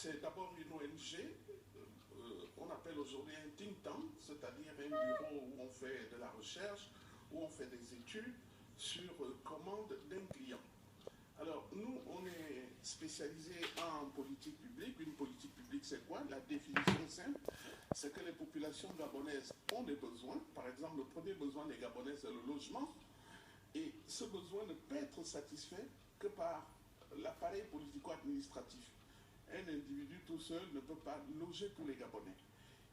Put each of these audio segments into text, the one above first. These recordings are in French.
C'est d'abord une ONG, on appelle aujourd'hui un think tank, c'est-à-dire un bureau où on fait de la recherche, où on fait des études sur commande d'un client. Alors, nous, on est spécialisé en politique publique. Une politique publique, c'est quoi? La définition simple, c'est que les populations gabonaises ont des besoins. Par exemple, le premier besoin des Gabonais, c'est le logement. Et ce besoin ne peut être satisfait que par l'appareil politico-administratif. Un individu tout seul ne peut pas loger tous les Gabonais.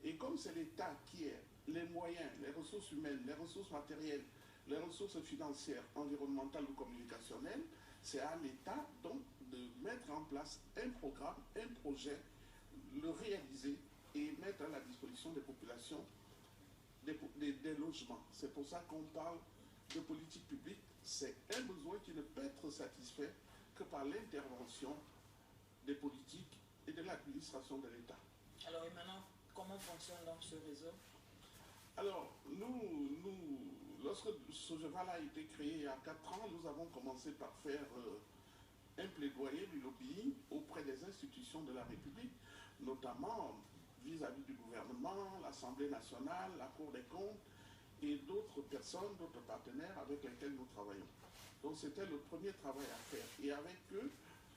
Et comme c'est l'État qui a les moyens, les ressources humaines, les ressources matérielles, les ressources financières, environnementales ou communicationnelles, c'est à l'État donc de mettre en place un programme, un projet, le réaliser et mettre à la disposition des populations des logements. C'est pour ça qu'on parle de politique publique. C'est un besoin qui ne peut être satisfait que par l'intervention des politiques et de l'administration de l'État. Alors, et maintenant, comment fonctionne donc ce réseau? Alors, lorsque Sogeval a été créé il y a 4 ans, nous avons commencé par faire un plaidoyer du lobbying auprès des institutions de la République, notamment vis-à-vis du gouvernement, l'Assemblée nationale, la Cour des comptes et d'autres personnes, d'autres partenaires avec lesquels nous travaillons. Donc c'était le premier travail à faire. Et avec eux,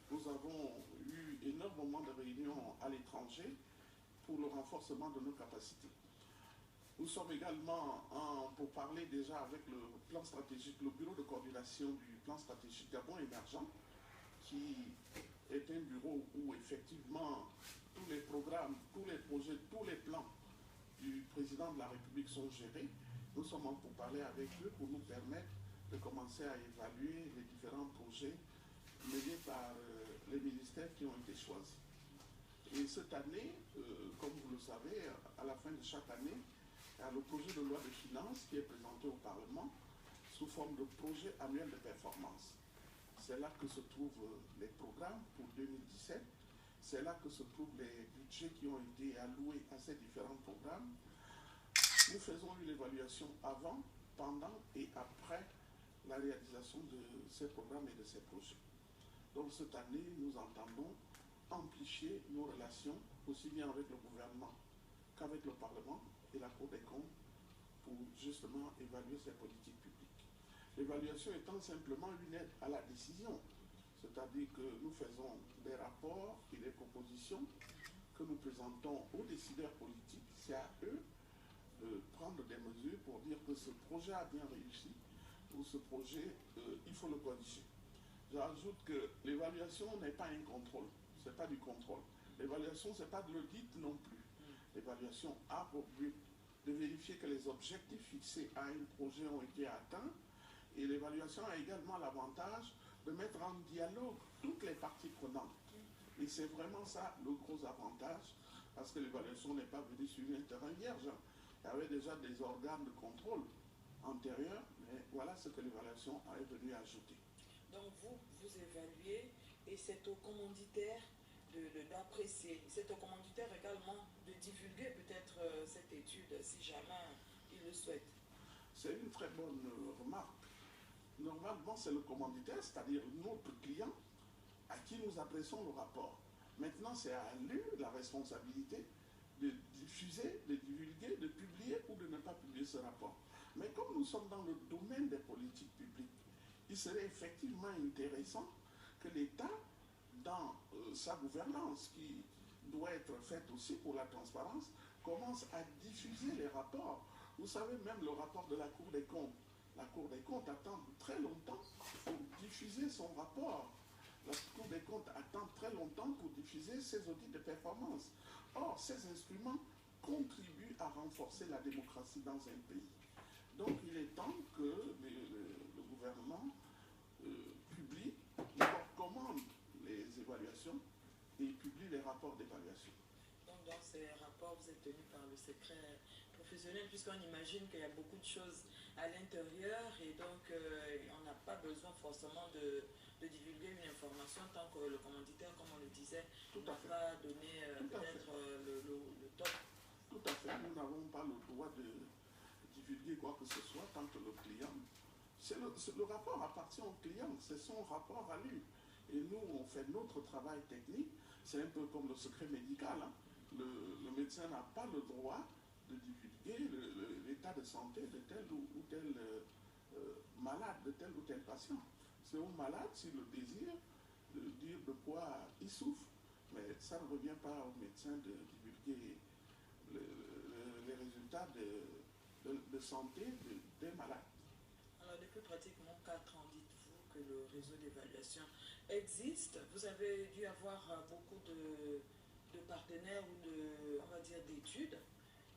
nous avons eu énormément de réunions à l'étranger pour le renforcement de nos capacités. Nous sommes également pour parler déjà avec le plan stratégique, le bureau de coordination du plan stratégique Gabon émergent, qui est un bureau où effectivement tous les programmes, tous les projets, tous les plans du président de la République sont gérés. Nous sommes pour parler avec eux pour nous permettre de commencer à évaluer les différents projets menés par les ministères qui ont été choisis. Et cette année, comme vous le savez, à la fin de chaque année, il y a le projet de loi de finances qui est présenté au Parlement sous forme de projet annuel de performance. C'est là que se trouvent les programmes pour 2017. C'est là que se trouvent les budgets qui ont été alloués à ces différents programmes. Nous faisons une évaluation avant, pendant et après la réalisation de ces programmes et de ces projets. Donc cette année, nous entendons amplifier nos relations aussi bien avec le gouvernement qu'avec le Parlement et la Cour des comptes pour justement évaluer ces politiques publiques. L'évaluation étant simplement une aide à la décision, c'est-à-dire que nous faisons des rapports et des propositions que nous présentons aux décideurs politiques. C'est à eux de prendre des mesures pour dire que ce projet a bien réussi ou ce projet, il faut le corriger. J'ajoute que l'évaluation n'est pas un contrôle, ce n'est pas du contrôle. L'évaluation, ce n'est pas de l'audit non plus. L'évaluation a pour but de vérifier que les objectifs fixés à un projet ont été atteints. Et l'évaluation a également l'avantage de mettre en dialogue toutes les parties prenantes. Et c'est vraiment ça le gros avantage, parce que l'évaluation n'est pas venue sur un terrain vierge. Il y avait déjà des organes de contrôle antérieurs, mais voilà ce que l'évaluation est venue ajouter. Donc vous évaluez et c'est au commanditaire d'apprécier. C'est au commanditaire également de divulguer peut-être cette étude si jamais il le souhaite. C'est une très bonne remarque. Normalement, c'est le commanditaire, c'est-à-dire notre client, à qui nous adressons le rapport. Maintenant, c'est à lui la responsabilité de diffuser, de divulguer, de publier ou de ne pas publier ce rapport. Mais comme nous sommes dans le domaine des politiques publiques, il serait effectivement intéressant que l'État, dans sa gouvernance, qui doit être faite aussi pour la transparence, commence à diffuser les rapports. Vous savez, même le rapport de la Cour des comptes. La Cour des comptes attend très longtemps pour diffuser son rapport. La Cour des comptes attend très longtemps pour diffuser ses audits de performance. Or, ces instruments contribuent à renforcer la démocratie dans un pays. Donc, il est temps que le gouvernement publie, commande les évaluations et publie les rapports d'évaluation. Donc, dans ces rapports, vous êtes tenu par le secret professionnel, puisqu'on imagine qu'il y a beaucoup de choses à l'intérieur et donc on n'a pas besoin forcément de divulguer une information tant que le commanditaire, comme on le disait, n'a pas donné peut-être le top. Tout à fait. Nous n'avons pas le droit de divulguer quoi que ce soit tant que le client... Le rapport appartient au client, c'est son rapport à lui. Et nous, on fait notre travail technique. C'est un peu comme le secret médical. Hein. Le médecin n'a pas le droit de divulguer l'état de santé de tel ou tel malade, de tel ou tel patient. C'est au malade s'il le désire de dire de quoi il souffre. Mais ça ne revient pas au médecin de divulguer les résultats de santé des malades. Alors, depuis pratiquement 4 ans, dites-vous que le réseau d'évaluation existe. Vous avez dû avoir beaucoup de partenaires ou de, on va dire, d'études.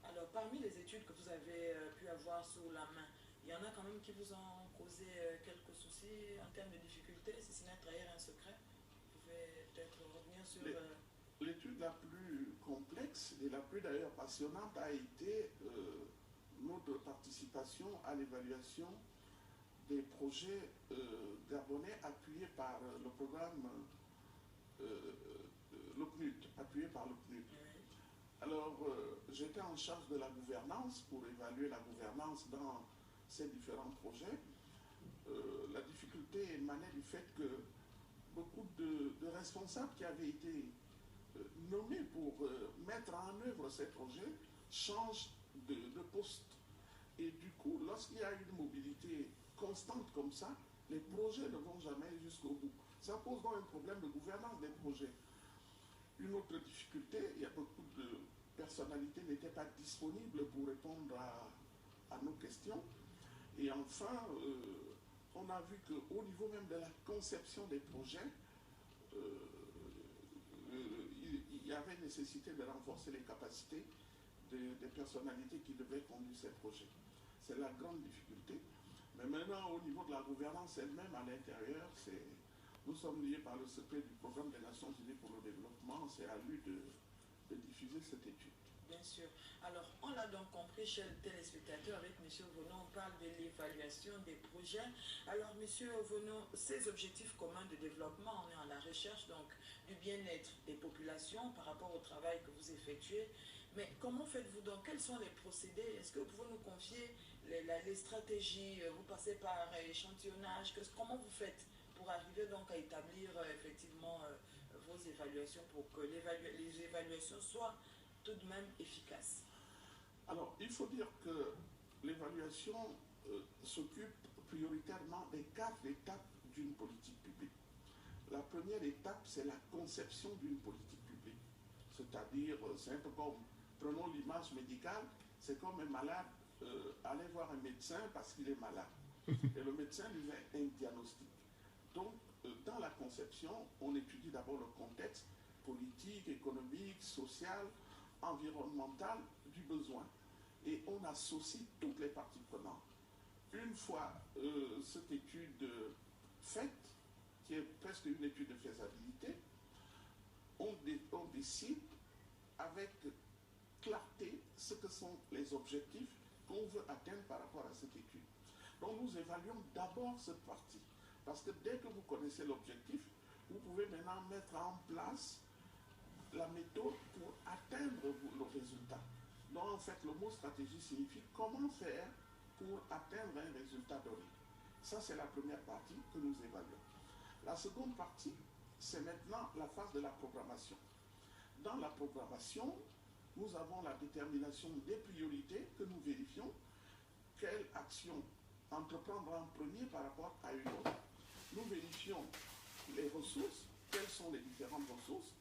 Alors, parmi les études que vous avez pu avoir sous la main, il y en a quand même qui vous ont causé quelques soucis en termes de difficultés, si ce n'est trahir un secret. Vous pouvez peut-être revenir sur... L'étude la plus complexe et la plus d'ailleurs passionnante a été notre participation à l'évaluation des projets gabonais appuyés par le programme le PNUD, appuyé par le PNUD. Oui. Alors, j'étais en charge de la gouvernance pour évaluer la gouvernance dans ces différents projets. La difficulté émanait du fait que beaucoup de responsables qui avaient été nommés pour mettre en œuvre ces projets changent de poste. Et du coup, lorsqu'il y a une mobilité constante comme ça, les projets ne vont jamais jusqu'au bout. Ça pose donc un problème de gouvernance des projets. Une autre difficulté, il y a beaucoup de personnalités qui n'étaient pas disponibles pour répondre à nos questions. Et enfin, on a vu qu'au niveau même de la conception des projets, il y avait nécessité de renforcer les capacités des personnalités qui devaient conduire ces projets. C'est la grande difficulté. Mais maintenant, au niveau de la gouvernance elle-même, à l'intérieur, nous sommes liés par le secret du programme des Nations Unies pour le développement. C'est à lui de diffuser cette étude. Bien sûr. Alors, on l'a donc compris, chers téléspectateurs, avec M. Ovono, on parle de l'évaluation des projets. Alors, M. Ovono, ces objectifs communs de développement, on est en la recherche donc du bien-être des populations par rapport au travail que vous effectuez. Mais comment faites-vous donc? Quels sont les procédés? Est-ce que vous pouvez nous confier les stratégies? Vous passez par échantillonnage? Comment vous faites pour arriver donc à établir effectivement vos évaluations pour que les évaluations soient tout de même efficaces? Alors, il faut dire que l'évaluation s'occupe prioritairement des 4 étapes d'une politique publique. La première étape, c'est la conception d'une politique publique. C'est-à-dire, c'est un peu comme, prenons l'image médicale, c'est comme un malade aller voir un médecin parce qu'il est malade. Et le médecin lui fait un diagnostic. Donc, dans la conception, on étudie d'abord le contexte politique, économique, social, environnemental du besoin. Et on associe toutes les parties prenantes. Une fois cette étude faite, qui est presque une étude de faisabilité, on décide avec clarté ce que sont les objectifs qu'on veut atteindre par rapport à cette étude. Donc nous évaluons d'abord cette partie. Parce que dès que vous connaissez l'objectif, vous pouvez maintenant mettre en place la méthode pour atteindre le résultat. Donc en fait, le mot stratégie signifie comment faire pour atteindre un résultat donné. Ça, c'est la première partie que nous évaluons. La seconde partie, c'est maintenant la phase de la programmation. Dans la programmation, nous avons la détermination des priorités que nous vérifions. Quelle action entreprendre en premier par rapport à une autre. Nous vérifions les ressources, quelles sont les différentes ressources.